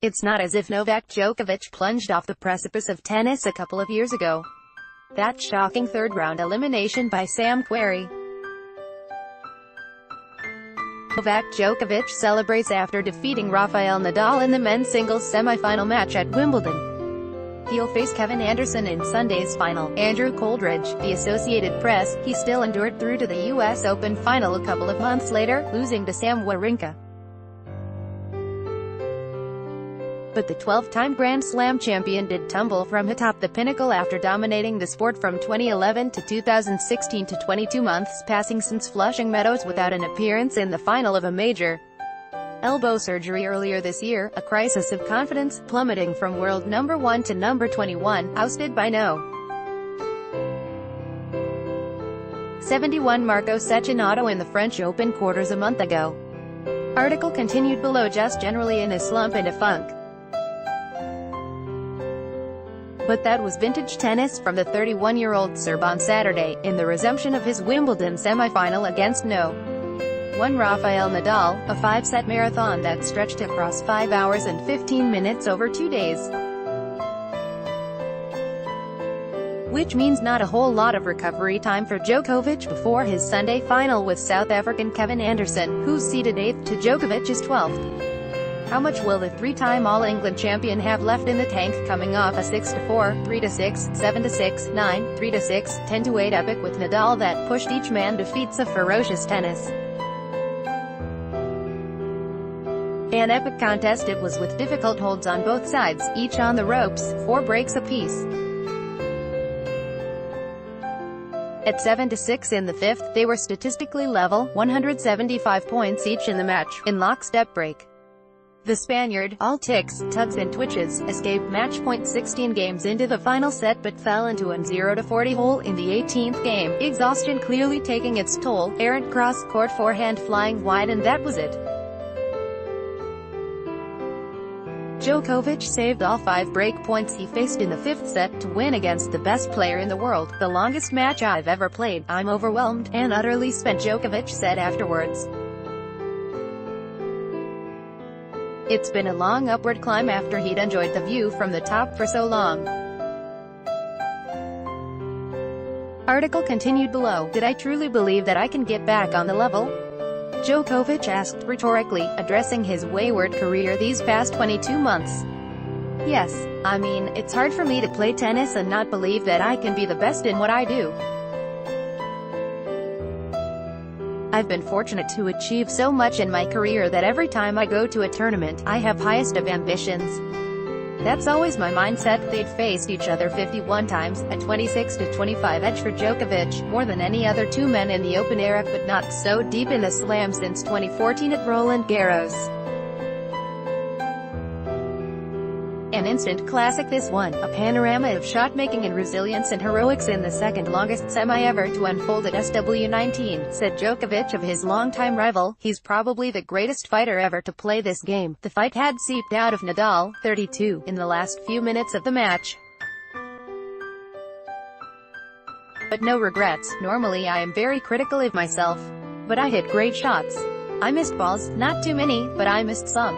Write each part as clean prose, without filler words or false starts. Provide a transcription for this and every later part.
It's not as if Novak Djokovic plunged off the precipice of tennis a couple of years ago. That shocking third-round elimination by Sam Querrey. Novak Djokovic celebrates after defeating Rafael Nadal in the men's singles semi-final match at Wimbledon. He'll face Kevin Anderson in Sunday's final. Andrew Coldridge, The Associated Press, he still endured through to the U.S. Open final a couple of months later, losing to Sam Wawrinka. But the 12-time Grand Slam champion did tumble from atop the pinnacle after dominating the sport from 2011 to 2016 to 22 months passing since Flushing Meadows without an appearance in the final of a major. Elbow surgery earlier this year, a crisis of confidence, plummeting from world number 1 to number 21, ousted by No. 71 Marco Cecchinato in the French Open quarters a month ago. Article continued below. Just generally in a slump and a funk. But that was vintage tennis from the 31-year-old Serb on Saturday, in the resumption of his Wimbledon semi-final against No. 1 Rafael Nadal, a 5-set marathon that stretched across 5 hours and 15 minutes over 2 days. Which means not a whole lot of recovery time for Djokovic before his Sunday final with South African Kevin Anderson, who's seeded 8th to Djokovic's 12th. How much will the 3-time All-England champion have left in the tank, coming off a 6-4, 3-6, 7-6, 9, 3-6, 10-8 epic with Nadal that pushed each man to feats of ferocious tennis? An epic contest it was, with difficult holds on both sides, each on the ropes, 4 breaks apiece. At 7-6 in the 5th, they were statistically level, 175 points each in the match, in lockstep break. The Spaniard, all ticks, tugs and twitches, escaped match point 16 games into the final set but fell into an 0-40 hole in the 18th game, exhaustion clearly taking its toll, errant cross-court forehand flying wide, and that was it. Djokovic saved all 5 break points he faced in the 5th set to win against the best player in the world. The longest match I've ever played. I'm overwhelmed and utterly spent, Djokovic said afterwards. It's been a long upward climb after he'd enjoyed the view from the top for so long. Article continued below. Did I truly believe that I can get back on the level? Djokovic asked rhetorically, addressing his wayward career these past 22 months. Yes, I mean, it's hard for me to play tennis and not believe that I can be the best in what I do. I've been fortunate to achieve so much in my career that every time I go to a tournament, I have highest of ambitions. That's always my mindset. They'd faced each other 51 times, a 26-25 edge for Djokovic, more than any other 2 men in the Open era, but not so deep in the Slam since 2014 at Roland Garros. An instant classic this one, a panorama of shot-making and resilience and heroics in the second-longest semi ever to unfold at SW19, said Djokovic of his longtime rival. He's probably the greatest fighter ever to play this game. The fight had seeped out of Nadal, 32, in the last few minutes of the match. But no regrets. Normally I am very critical of myself. But I hit great shots. I missed balls, not too many, but I missed some.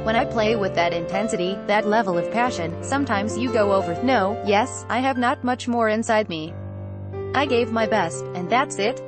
When I play with that intensity, that level of passion, sometimes you go over. No, yes, I have not much more inside me. I gave my best, and that's it.